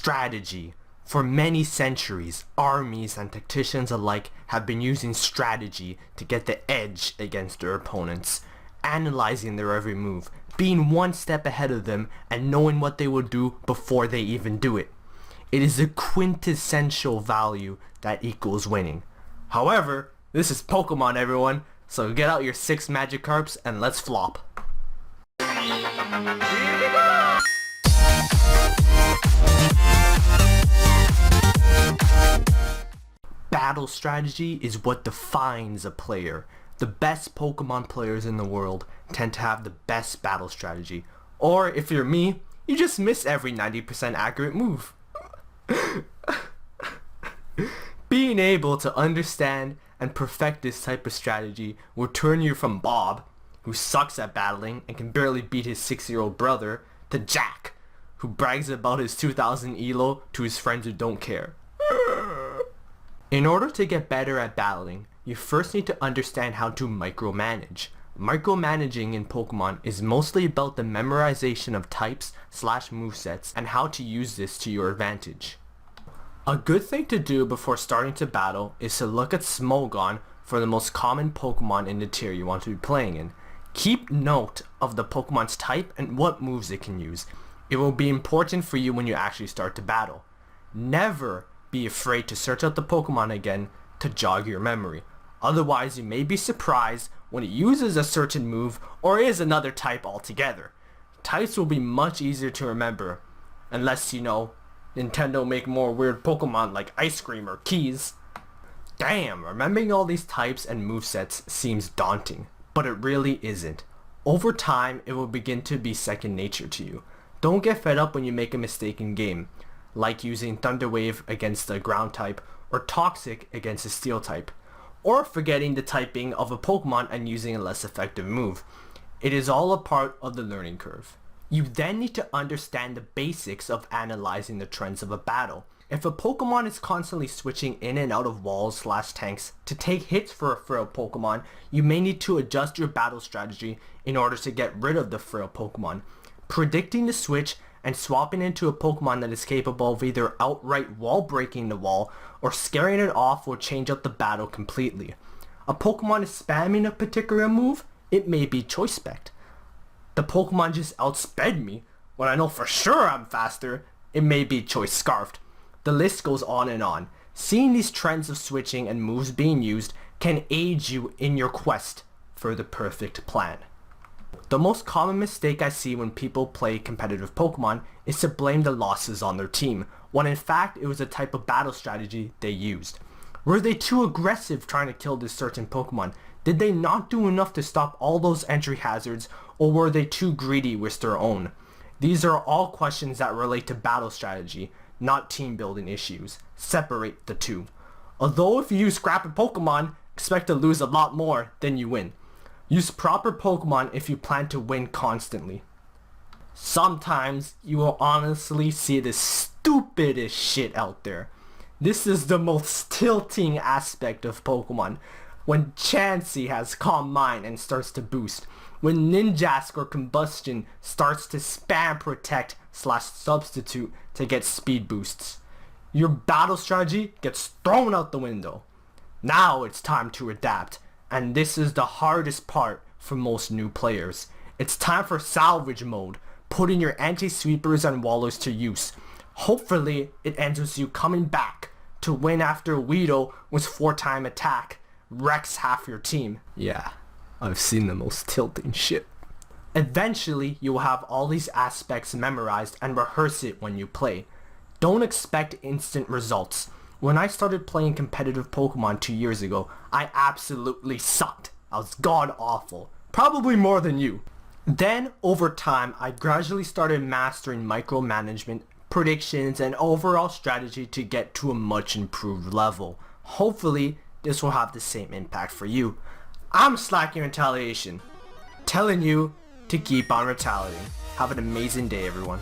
strategy. For many centuries, armies and tacticians alike have been using strategy to get the edge against their opponents, analyzing their every move, being one step ahead of them, and knowing what they will do before they even do it. It is a quintessential value that equals winning. However, this is Pokemon, everyone, so get out your 6 Magikarps and let's flop. Battle strategy is what defines a player. The best Pokemon players in the world tend to have the best battle strategy. Or if you're me, you just miss every 90% accurate move. Being able to understand and perfect this type of strategy will turn you from Bob, who sucks at battling and can barely beat his 6-year-old brother, to Jack, who brags about his 2000 elo to his friends who don't care. In order to get better at battling, you first need to understand how to micromanage. Micromanaging in Pokemon is mostly about the memorization of types / movesets and how to use this to your advantage. A good thing to do before starting to battle is to look at Smogon for the most common Pokemon in the tier you want to be playing in. Keep note of the Pokemon's type and what moves it can use. It will be important for you when you actually start to battle. Never be afraid to search out the Pokemon again to jog your memory. Otherwise, you may be surprised when it uses a certain move or is another type altogether. Types will be much easier to remember, unless, Nintendo make more weird Pokemon like Ice Cream or Keys. Damn, remembering all these types and movesets seems daunting, but it really isn't. Over time, it will begin to be second nature to you. Don't get fed up when you make a mistake in game, like using Thunder Wave against a ground type or Toxic against a steel type, or forgetting the typing of a Pokemon and using a less effective move. It is all a part of the learning curve. You then need to understand the basics of analyzing the trends of a battle. If a Pokemon is constantly switching in and out of walls / tanks to take hits for a frail Pokemon, you may need to adjust your battle strategy in order to get rid of the frail Pokemon. Predicting the switch and swapping into a Pokemon that is capable of either outright wall breaking the wall or scaring it off will change up the battle completely. A Pokemon is spamming a particular move, it may be Choice Spect. The Pokemon just outsped me, when I know for sure I'm faster, it may be Choice Scarfed. The list goes on and on. Seeing these trends of switching and moves being used can aid you in your quest for the perfect plan. The most common mistake I see when people play competitive Pokemon is to blame the losses on their team, when in fact it was a type of battle strategy they used. Were they too aggressive trying to kill this certain Pokemon? Did they not do enough to stop all those entry hazards, or were they too greedy with their own? These are all questions that relate to battle strategy, not team building issues. Separate the two. Although if you use scrappy Pokemon, expect to lose a lot more than you win. Use proper Pokemon if you plan to win constantly. Sometimes you will honestly see the stupidest shit out there. This is the most tilting aspect of Pokemon. When Chansey has Calm Mind and starts to boost. When Ninjask or Combustion starts to spam Protect / Substitute to get speed boosts. Your battle strategy gets thrown out the window. Now it's time to adapt. And this is the hardest part for most new players. It's time for salvage mode, putting your anti-sweepers and wallers to use. Hopefully it ends with you coming back to win after Weedle with 4-time attack wrecks half your team. Yeah, I've seen the most tilting shit. Eventually you will have all these aspects memorized and rehearse it when you play. Don't expect instant results. When I started playing competitive Pokemon 2 years ago, I absolutely sucked. I was god awful. Probably more than you. Then, over time, I gradually started mastering micromanagement, predictions, and overall strategy to get to a much improved level. Hopefully, this will have the same impact for you. I'm SlakingRetaliation, telling you to keep on retaliating. Have an amazing day, everyone.